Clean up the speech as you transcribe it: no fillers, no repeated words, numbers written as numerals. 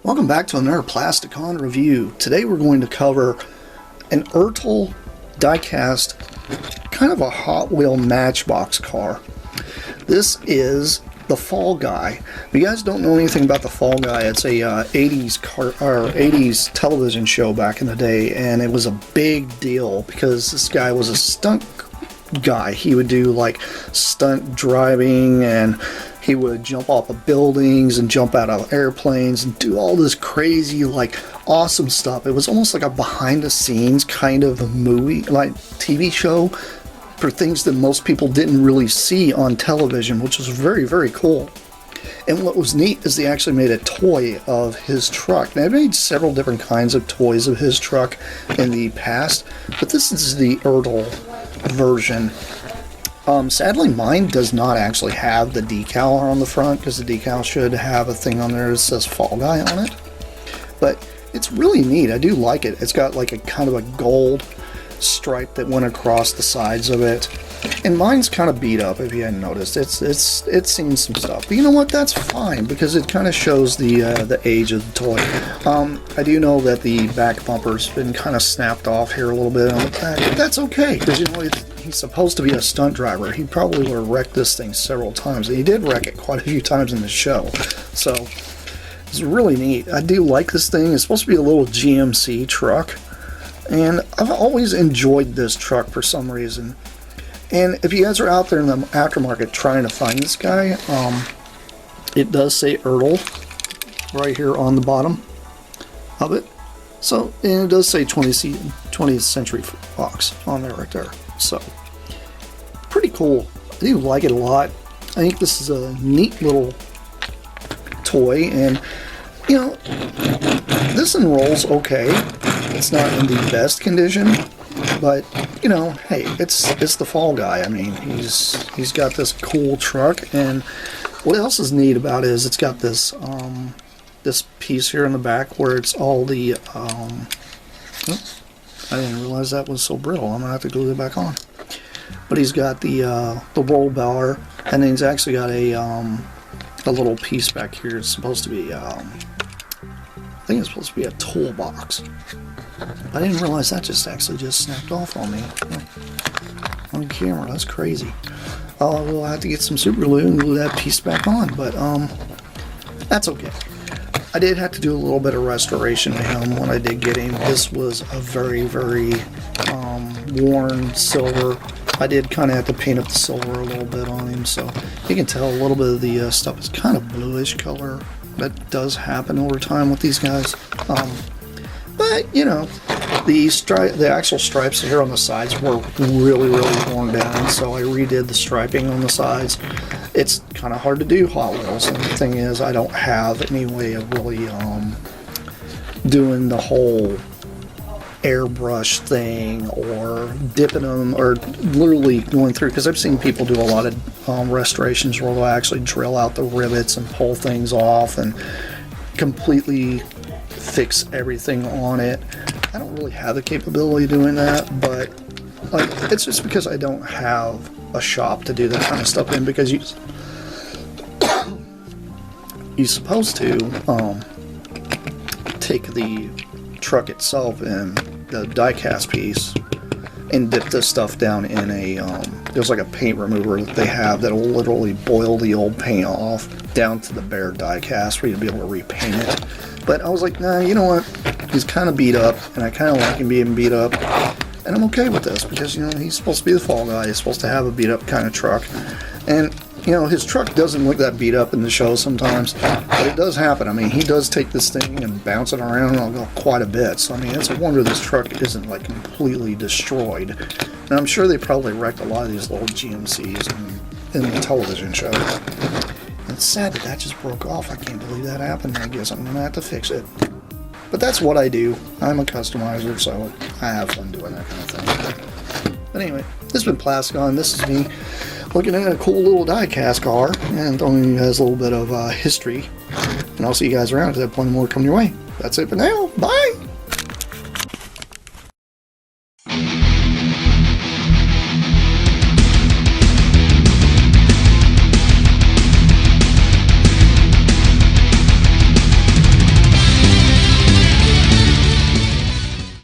Welcome back to another Plasticon review. Today we're going to cover an Ertl die-cast, kind of a Hot Wheel Matchbox car. This is the Fall Guy. If you guys don't know anything about the Fall Guy, it's a 80s television show back in the day, and it was a big deal because this guy was a stunt guy. He would do like stunt driving, and he would jump off of buildings and jump out of airplanes and do all this crazy, like, awesome stuff. It was almost like a behind-the-scenes kind of movie, like TV show, for things that most people didn't really see on television, which was very, very cool. And what was neat is they actually made a toy of his truck. Now, they made several different kinds of toys of his truck in the past, but this is the Ertl version. Sadly, mine does not actually have the decal on the front, because the decal should have a thing on there that says Fall Guy on it. But it's really neat. I do like it. It's got like a kind of a gold stripe that went across the sides of it. And mine's kind of beat up, if you hadn't noticed. It's seen some stuff. But you know what? That's fine, because it kind of shows the age of the toy. I do know that the back bumper's been kind of snapped off here a little bit on the back. But that's okay, because you know he's supposed to be a stunt driver. He probably would have wrecked this thing several times. And he did wreck it quite a few times in the show. So it's really neat. I do like this thing. It's supposed to be a little GMC truck. And I've always enjoyed this truck for some reason. And if you guys are out there in the aftermarket trying to find this guy, it does say Ertl right here on the bottom of it. So, and it does say 20th Century Fox on there right there. So, pretty cool. I do like it a lot. I think this is a neat little toy, and you know, this unrolls okay. It's not in the best condition, but you know, hey, it's the Fall Guy. I mean, he's got this cool truck, and what else is neat about it is it's got this this piece here in the back where it's all the oops, I didn't realize that was so brittle. I'm gonna have to glue it back on. But he's got the roll bar, and then he's actually got a little piece back here. It's supposed to be I think it's supposed to be a toolbox. I didn't realize that just snapped off on me on camera. That's crazy. We'll have to get some super glue and glue that piece back on, but that's okay. I did have to do a little bit of restoration to him when I did get him. This was a very, very worn silver. I did kind of have to paint up the silver a little bit on him, so you can tell a little bit of the stuff is kind of bluish color. That does happen over time with these guys. But, you know, the actual stripes here on the sides were really, really worn down, so I redid the striping on the sides. It's kind of hard to do Hot Wheels, and the thing is, I don't have any way of really doing the whole airbrush thing or dipping them or literally going through, because I've seen people do a lot of restorations where they'll actually drill out the rivets and pull things off and completely fix everything on it. I don't really have the capability of doing that, but like, it's just because I don't have a shop to do that kind of stuff in, because you're supposed to take the truck itself and the die-cast piece and dip this stuff down in a there's like a paint remover that they have that'll literally boil the old paint off down to the bare die-cast for you to be able to repaint it. But I was like, nah, you know what, he's kind of beat up, and I kind of like him being beat up, and I'm okay with this, because you know, he's supposed to be the Fall Guy. He's supposed to have a beat up kind of truck, and you know, his truck doesn't look that beat up in the show sometimes, but it does happen. I mean, he does take this thing and bounce it around quite a bit. So I mean, it's a wonder this truck isn't like completely destroyed. And I'm sure they probably wrecked a lot of these little GMCs in the television show. And it's sad that just broke off. I can't believe that happened. I guess I'm gonna have to fix it. But that's what I do. I'm a customizer, so I have fun doing that kind of thing. But anyway, this has been Plasticon. This is me looking at a cool little die-cast car and throwing you guys a little bit of history. And I'll see you guys around because I have plenty more coming your way. That's it for now. Bye!